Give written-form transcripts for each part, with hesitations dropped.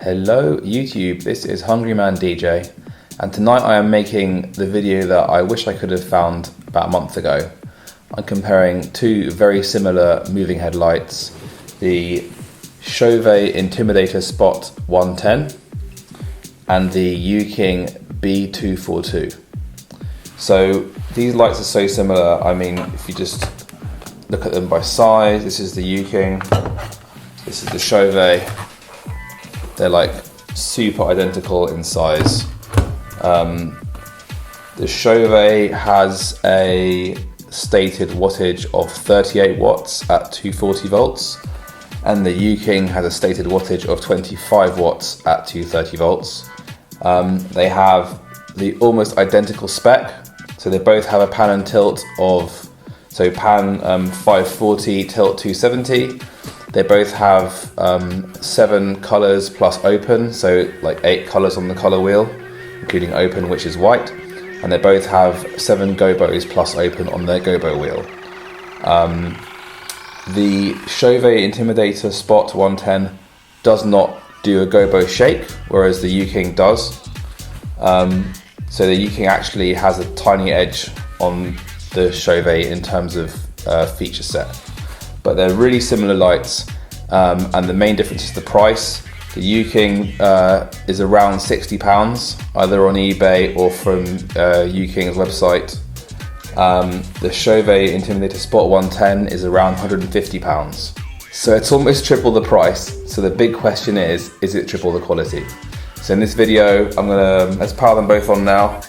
Hello YouTube, this is Hungry Man DJ, and tonight I am making the video that I wish I could have found about a month ago. I'm comparing two very similar moving headlights, the Chauvet Intimidator Spot 110 and the Uking B242. So these lights are so similar. I mean, if you just look at them by size, this is the Uking, this is the Chauvet. They're like super identical in size. The Chauvet has a stated wattage of 38 watts at 240 volts, and the Uking has a stated wattage of 25 watts at 230 volts. They have the almost identical spec, so they both have a pan and tilt of, so pan 540, tilt 270. They both have 7 colors plus open, so like 8 colors on the color wheel, including open, which is white. And they both have 7 gobos plus open on their gobo wheel. The Chauvet Intimidator Spot 110 does not do a gobo shake, whereas the Uking does. So the Uking actually has a tiny edge on the Chauvet in terms of feature set. But they're really similar lights, and the main difference is the price. The Uking is around £60, either on eBay or from Uking's website. The Chauvet Intimidator Spot 110 is around £150. So it's almost triple the price. So the big question is it triple the quality? So in this video, let's power them both on now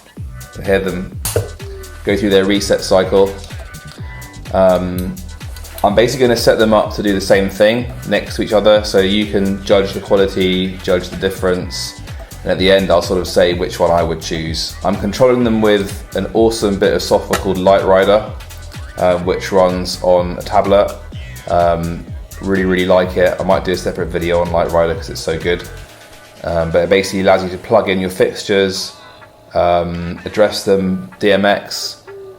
to hear them go through their reset cycle. I'm basically going to set them up to do the same thing next to each other, so you can judge the quality, judge the difference, and at the end I'll sort of say which one I would choose. I'm controlling them with an awesome bit of software called Lightrider, which runs on a tablet. Really like it. I might do a separate video on Lightrider because it's so good. But it basically allows you to plug in your fixtures, address them DMX,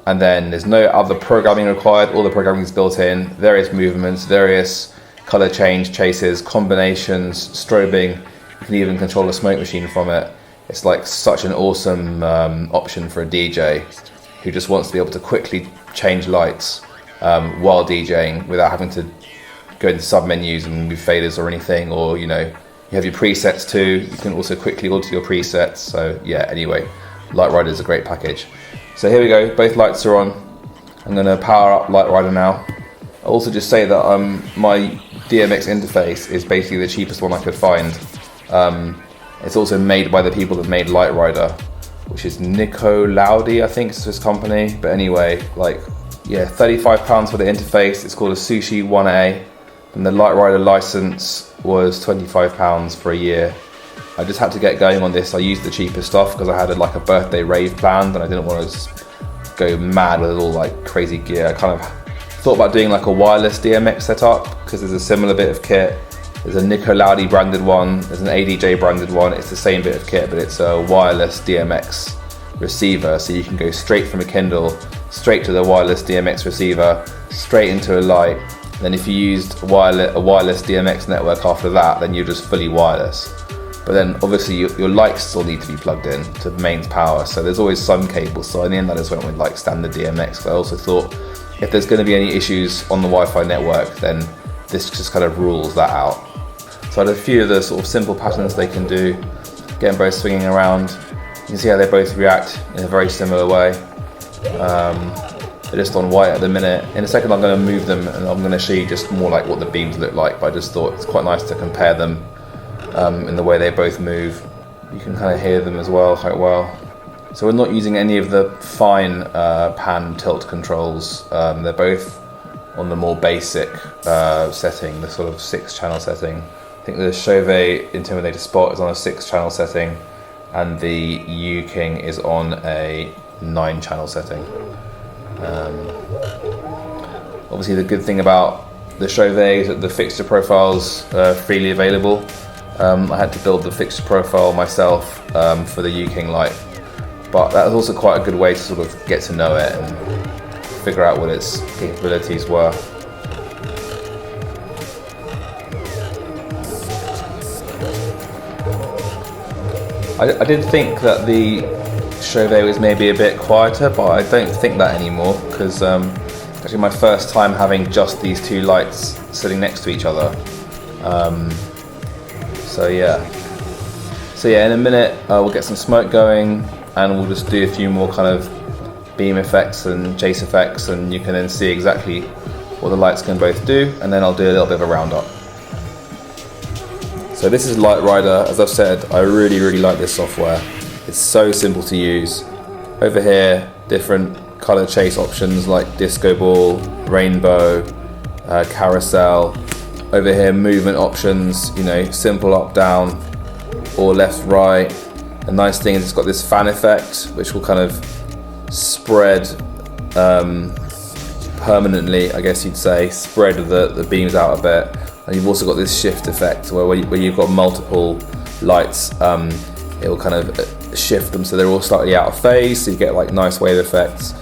and then there's no other programming required. All the programming is built in, various movements, various color change, chases, combinations, strobing. You can even control a smoke machine from it. It's like such an awesome option for a DJ who just wants to be able to quickly change lights while DJing without having to go into sub menus and move faders or anything, or you have your presets too. You can also quickly alter your presets. So yeah, anyway, Lightrider is a great package. So here we go, both lights are on. I'm going to power up Lightrider now. I'll also just say that my DMX Interface is basically the cheapest one I could find. It's also made by the people that made Lightrider, which is Nico Laudi, I think is his company. But anyway, £35 for the interface. It's called a Sushi 1A, and the Lightrider license was £25 for a year. I just had to get going on this. I used the cheaper stuff because I had a birthday rave planned and I didn't want to just go mad with all like crazy gear. I kind of thought about doing like a wireless DMX setup because there's a similar bit of kit. There's a Nico Laudi branded one, there's an ADJ branded one. It's the same bit of kit, but it's a wireless DMX receiver, so you can go straight from a Kindle straight to the wireless DMX receiver, straight into a light. And then if you used a wireless DMX network after that, then you're just fully wireless. But then obviously your lights still need to be plugged in to mains power, so there's always some cables. So in the end I just went with like standard DMX, but I also thought if there's going to be any issues on the Wi-Fi network, then this just kind of rules that out. So I had a few of the sort of simple patterns they can do, get them both swinging around. You can see how they both react in a very similar way. They're just on white at the minute. In a second I'm going to move them and I'm going to show you just more like what the beams look like, but I just thought it's quite nice to compare them in the way they both move. You can kind of hear them as well quite well. So we're not using any of the fine pan tilt controls. They're both on the more basic setting, the sort of 6-channel setting. I think the Chauvet Intimidator Spot is on a 6-channel setting and the Uking is on a 9-channel setting. Obviously the good thing about the Chauvet is that the fixture profile's freely available. I had to build the fixture profile myself for the Uking light, but that was also quite a good way to sort of get to know it and figure out what its capabilities were. I did think that the Chauvet was maybe a bit quieter, but I don't think that anymore, because actually my first time having just these two lights sitting next to each other. So yeah, in a minute we'll get some smoke going, and we'll just do a few more kind of beam effects and chase effects, and you can then see exactly what the lights can both do, and then I'll do a little bit of a roundup. So this is Lightrider. As I've said, I really like this software. It's so simple to use. Over here, different color chase options like disco ball, rainbow, carousel. Over here, movement options, you know, simple up, down, or left, right. The nice thing is it's got this fan effect, which will kind of spread permanently, I guess you'd say, spread the beams out a bit. And you've also got this shift effect where you've got multiple lights, it will kind of shift them so they're all slightly out of phase, so you get like nice wave effects.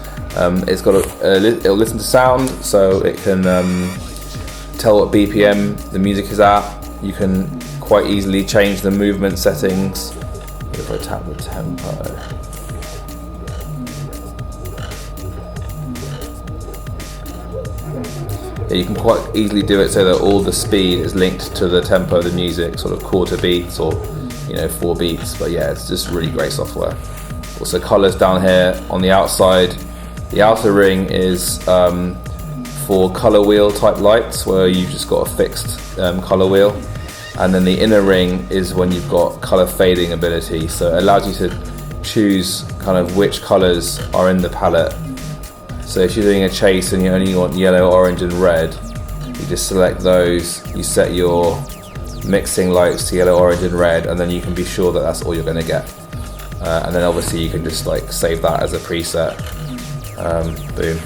It's got it'll listen to sound, so it can tell what BPM the music is at. You can quite easily change the movement settings. If I tap the tempo. Yeah, you can quite easily do it so that all the speed is linked to the tempo of the music, sort of quarter beats or 4 beats. But yeah, it's just really great software. Also colors down here on the outside. The outer ring is for color wheel type lights, where you've just got a fixed color wheel, and then the inner ring is when you've got color fading ability, so it allows you to choose kind of which colors are in the palette. So if you're doing a chase and you only want yellow, orange and red, you just select those, you set your mixing lights to yellow, orange and red, and then you can be sure that that's all you're going to get. And then obviously you can just like save that as a preset. Boom.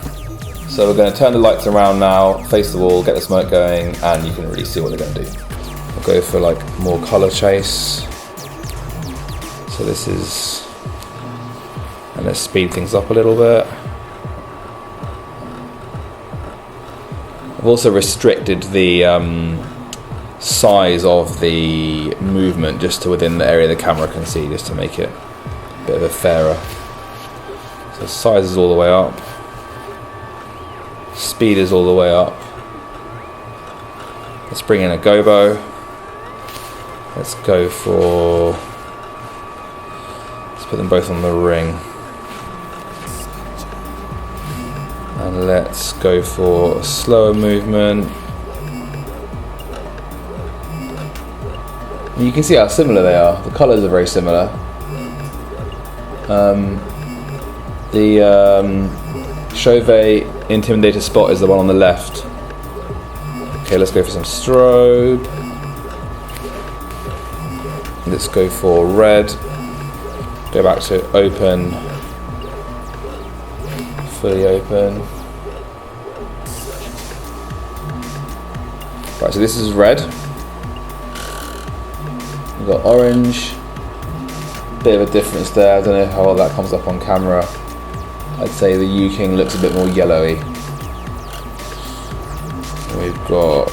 So we're going to turn the lights around now, face the wall, get the smoke going, and you can really see what they're going to do. I'll go for like more color chase. So this is, and let's speed things up a little bit. I've also restricted the size of the movement just to within the area the camera can see, just to make it a bit of a fairer. So size is all the way up, speed is all the way up. Let's bring in a gobo. Let's go for, let's put them both on the ring. And let's go for a slower movement. And you can see how similar they are. The colours are very similar. The Chauvet Intimidator spot is the one on the left. Okay, let's go for some strobe. Let's go for red. Go back to open. Fully open. Right, so this is red. We've got orange. Bit of a difference there. I don't know how well that comes up on camera. I'd say the Uking looks a bit more yellowy. We've got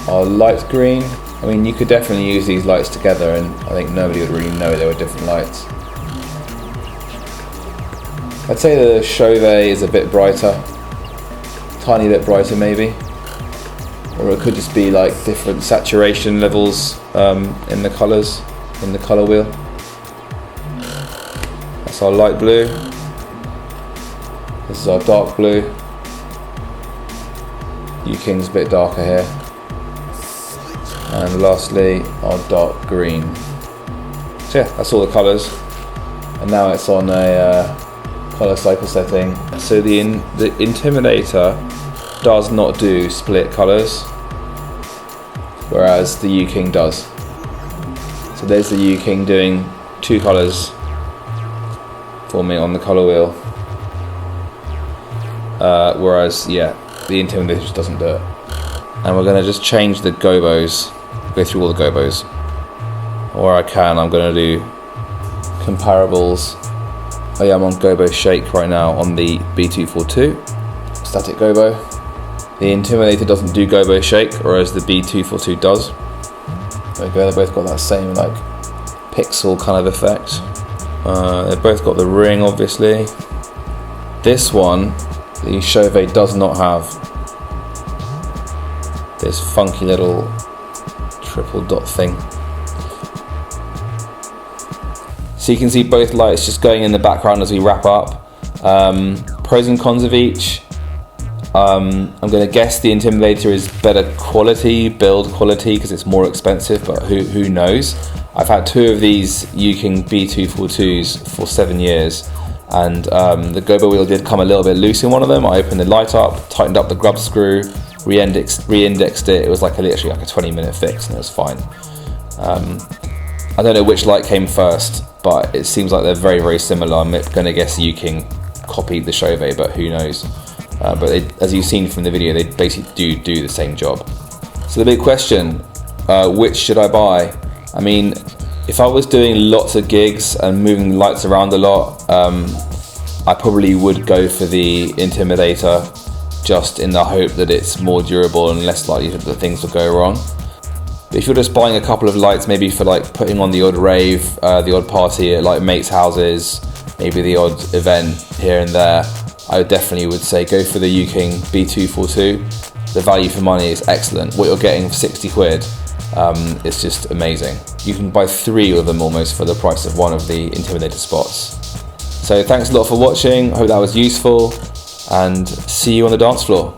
our light green. I mean, you could definitely use these lights together, and I think nobody would really know they were different lights. I'd say the Chauvet is a bit brighter, tiny bit brighter maybe, or it could just be like different saturation levels in the colours, in the colour wheel. That's our light blue. This is our dark blue. Uking's a bit darker here. And lastly, our dark green. So yeah, that's all the colours. And now it's on a color cycle setting. So the Intimidator does not do split colors, whereas the Uking does. So there's the Uking doing 2 colors for me on the color wheel, whereas yeah, the Intimidator just doesn't do it. And we're going to just change the gobos, go through all the gobos. Where I can, I'm going to do comparables. Oh yeah, I'm on gobo shake right now on the B242 static gobo. The Intimidator doesn't do gobo shake, whereas the B242 does. There we go, they both got that same like pixel kind of effect. They've both got the ring, obviously. This one, the Chauvet does not have this funky little triple dot thing. So you can see both lights just going in the background as we wrap up. Pros and cons of each. I'm going to guess the Intimidator is better quality, build quality, because it's more expensive, but who knows. I've had two of these Uking B242s for 7 years, and the gobo wheel did come a little bit loose in one of them. I opened the light up, tightened up the grub screw, re-indexed it. It was literally like a 20-minute fix, and it was fine. I don't know which light came first, but it seems like they're very, very similar. I'm going to guess Uking copied the Chauvet, but who knows. But as you've seen from the video, they basically do the same job. So the big question, which should I buy? I mean, if I was doing lots of gigs and moving lights around a lot, I probably would go for the Intimidator, just in the hope that it's more durable and less likely that things will go wrong. But if you're just buying a couple of lights, maybe for like putting on the odd rave, the odd party at like mates' houses, maybe the odd event here and there, I definitely would say go for the Uking B242. The value for money is excellent. What you're getting for 60 quid is just amazing. You can buy 3 of them almost for the price of one of the Intimidator spots. So thanks a lot for watching. I hope that was useful, and see you on the dance floor.